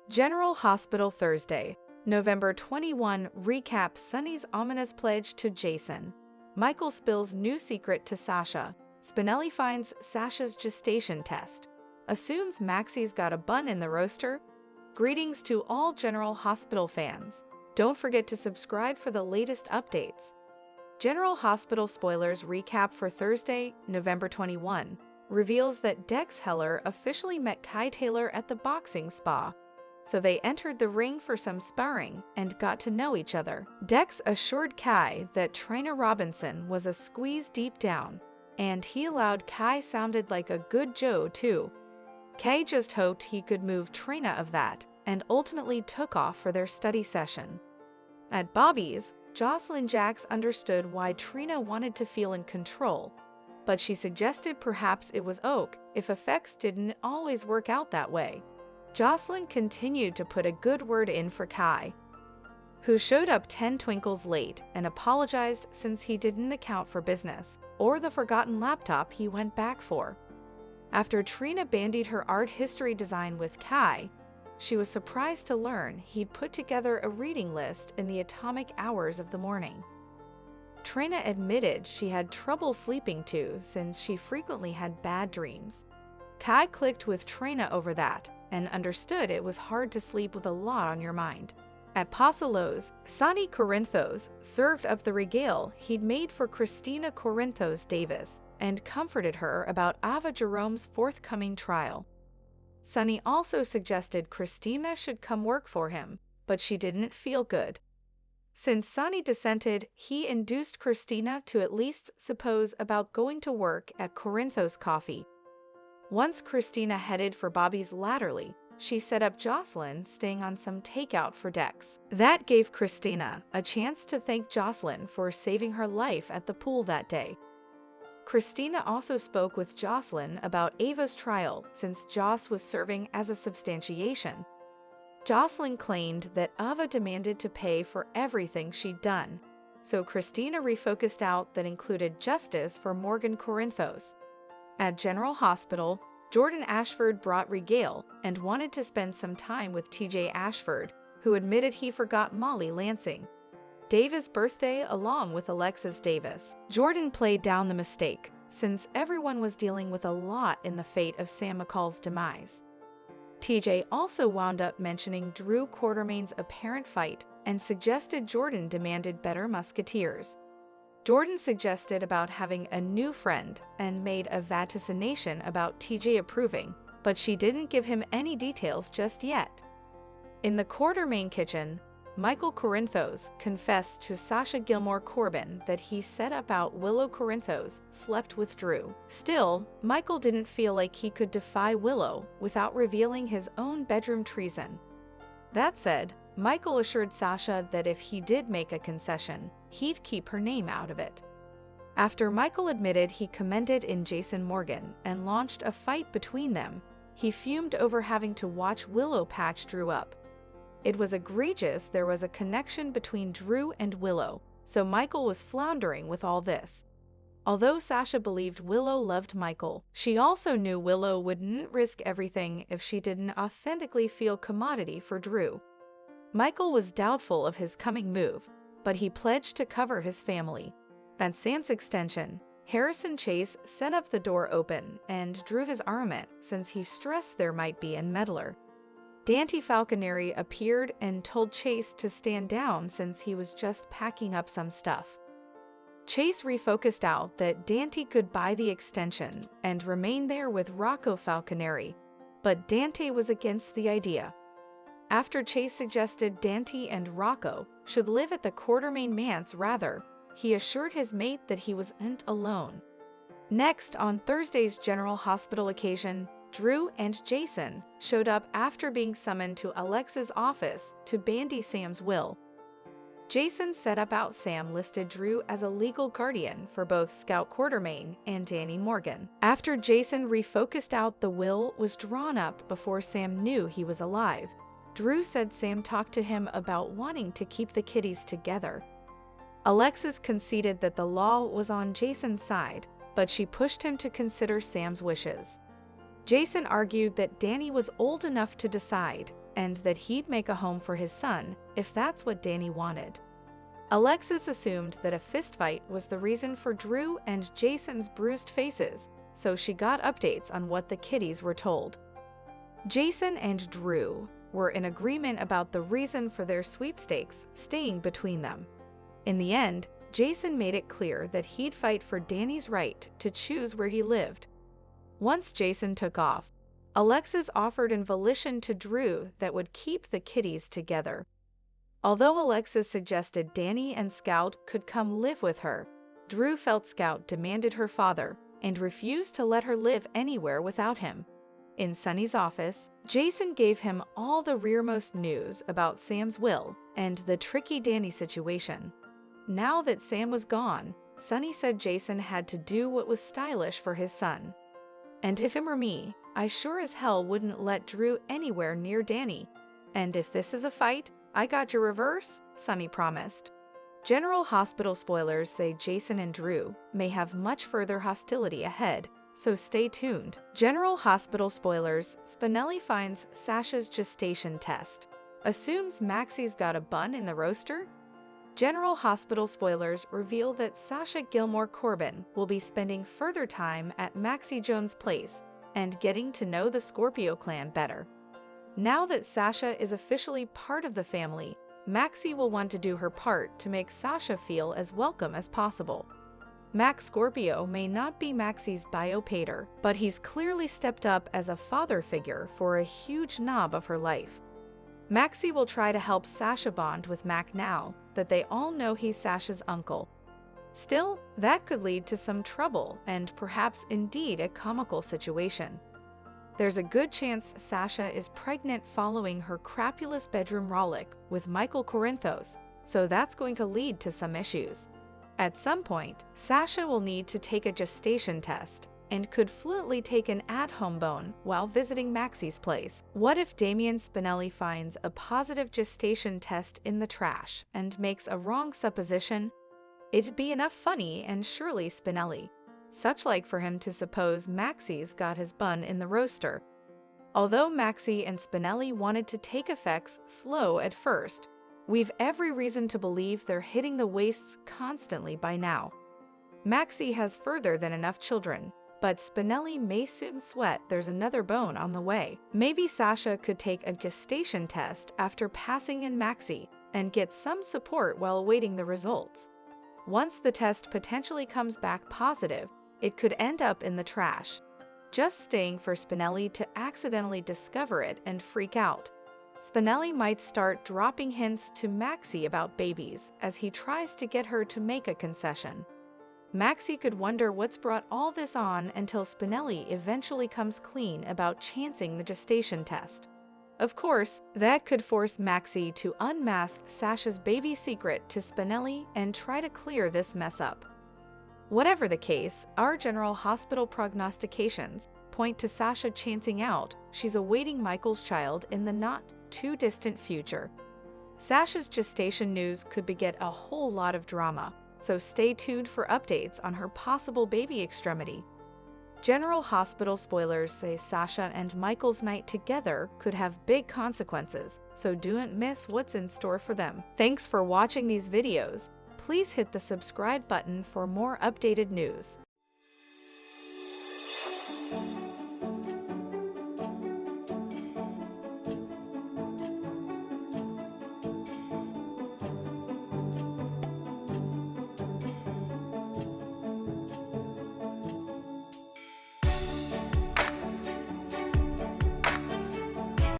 General Hospital Thursday, November 21 recap Sonny's ominous pledge to Jason. Michael spills new secret to Sasha. Spinelli finds Sasha's gestation test. Assumes Maxie's got a bun in the roaster. Greetings to all General Hospital fans. Don't forget to subscribe for the latest updates. General Hospital spoilers recap for Thursday, November 21, reveals that Dex Heller officially met Kai Taylor at the boxing spa. So they entered the ring for some sparring and got to know each other. Dex assured Kai that Trainer Robinson was a squeeze deep down, and he allowed Kai sounded like a good Joe too. Kai just hoped he could move Trina of that, and ultimately took off for their study session. At Bobby's, Jocelyn Jax understood why Trina wanted to feel in control, but she suggested perhaps it was Oak if effects didn't always work out that way. Jocelyn continued to put a good word in for Kai, who showed up 10 twinkles late and apologized since he didn't account for business or the forgotten laptop he went back for. After Trina bandied her art history design with Kai, she was surprised to learn he'd put together a reading list in the atomic hours of the morning. Trina admitted she had trouble sleeping too since she frequently had bad dreams. Kai clicked with Trina over that and understood it was hard to sleep with a lot on your mind. At Pasalos, Sonny Corinthos served up the regale he'd made for Christina Corinthos Davis and comforted her about Ava Jerome's forthcoming trial. Sonny also suggested Christina should come work for him, but she didn't feel good. Since Sonny dissented, he induced Christina to at least suppose about going to work at Corinthos Coffee. Once Christina headed for Bobby's latterly, she set up Jocelyn staying on some takeout for Dex. That gave Christina a chance to thank Jocelyn for saving her life at the pool that day. Christina also spoke with Jocelyn about Ava's trial since Joss was serving as a substantiation. Jocelyn claimed that Ava demanded to pay for everything she'd done, so Christina refocused out that included justice for Morgan Corinthos. At General Hospital, Jordan Ashford brought regale and wanted to spend some time with TJ Ashford, who admitted he forgot Molly Lansing. Davis' birthday along with Alexis Davis. Jordan played down the mistake, since everyone was dealing with a lot in the fate of Sam McCall's demise. TJ also wound up mentioning Drew Quartermain's apparent fight and suggested Jordan demanded better musketeers. Jordan suggested about having a new friend and made a vaticination about TJ approving, but she didn't give him any details just yet. In the Quartermain kitchen, Michael Corinthos confessed to Sasha Gilmore Corbin that he said about Willow Corinthos slept with Drew. Still, Michael didn't feel like he could defy Willow without revealing his own bedroom treason. That said, Michael assured Sasha that if he did make a concession, he'd keep her name out of it. After Michael admitted he commended in Jason Morgan and launched a fight between them, he fumed over having to watch Willow patch Drew up. It was egregious there was a connection between Drew and Willow, so Michael was floundering with all this. Although Sasha believed Willow loved Michael, she also knew Willow wouldn't risk everything if she didn't authentically feel commodity for Drew. Michael was doubtful of his coming move, but he pledged to cover his family. At Sam's extension, Harrison Chase set up the door open and drew his armament since he stressed there might be a meddler. Dante Falconeri appeared and told Chase to stand down since he was just packing up some stuff. Chase refocused out that Dante could buy the extension and remain there with Rocco Falconeri, but Dante was against the idea. After Chase suggested Dante and Rocco should live at the Quartermain manse rather, he assured his mate that he wasn't alone. Next, on Thursday's General Hospital occasion, Drew and Jason showed up after being summoned to Alexa's office to bandy Sam's will. Jason said about Sam listed Drew as a legal guardian for both Scout Quartermain and Danny Morgan. After Jason refocused out the will was drawn up before Sam knew he was alive, Drew said Sam talked to him about wanting to keep the kiddies together. Alexis conceded that the law was on Jason's side, but she pushed him to consider Sam's wishes. Jason argued that Danny was old enough to decide, and that he'd make a home for his son if that's what Danny wanted. Alexis assumed that a fistfight was the reason for Drew and Jason's bruised faces, so she got updates on what the kiddies were told. Jason and Drew were in agreement about the reason for their sweepstakes staying between them. In the end, Jason made it clear that he'd fight for Danny's right to choose where he lived. Once Jason took off, Alexis offered in volition to Drew that would keep the kiddies together. Although Alexis suggested Danny and Scout could come live with her, Drew felt Scout demanded her father and refused to let her live anywhere without him. In Sonny's office, Jason gave him all the rearmost news about Sam's will and the tricky Danny situation. Now that Sam was gone, Sonny said Jason had to do what was stylish for his son. "And if it were me, I sure as hell wouldn't let Drew anywhere near Danny. And if this is a fight, I got your reverse," Sonny promised. General Hospital spoilers say Jason and Drew may have much further hostility ahead, so stay tuned. General Hospital spoilers: Spinelli finds Sasha's gestation test. Assumes Maxie's got a bun in the roaster? General Hospital spoilers reveal that Sasha Gilmore Corbin will be spending further time at Maxie Jones' place and getting to know the Scorpio clan better. Now that Sasha is officially part of the family, Maxie will want to do her part to make Sasha feel as welcome as possible. Max Scorpio may not be Maxie's bio pater, but he's clearly stepped up as a father figure for a huge knob of her life. Maxie will try to help Sasha bond with Mac now that they all know he's Sasha's uncle. Still, that could lead to some trouble and perhaps indeed a comical situation. There's a good chance Sasha is pregnant following her crapulous bedroom rollick with Michael Corinthos, so that's going to lead to some issues. At some point, Sasha will need to take a gestation test and could fluently take an at-home bone while visiting Maxie's place. What if Damian Spinelli finds a positive gestation test in the trash and makes a wrong supposition? It'd be enough funny and surely Spinelli. Such like for him to suppose Maxie's got his bun in the roaster. Although Maxie and Spinelli wanted to take effects slow at first, we've every reason to believe they're hitting the wastes constantly by now. Maxie has further than enough children, but Spinelli may soon sweat there's another bone on the way. Maybe Sasha could take a gestation test after passing in Maxie and get some support while awaiting the results. Once the test potentially comes back positive, it could end up in the trash, just staying for Spinelli to accidentally discover it and freak out. Spinelli might start dropping hints to Maxie about babies as he tries to get her to make a concession. Maxie could wonder what's brought all this on until Spinelli eventually comes clean about chancing the gestation test. Of course, that could force Maxie to unmask Sasha's baby secret to Spinelli and try to clear this mess up. Whatever the case, our General Hospital prognostications point to Sasha chancing out she's awaiting Michael's child in the not-too-distant future. Sasha's gestation news could beget a whole lot of drama, so stay tuned for updates on her possible baby extremity. General Hospital spoilers say Sasha and Michael's night together could have big consequences, so don't miss what's in store for them. Thanks for watching these videos. Please hit the subscribe button for more updated news.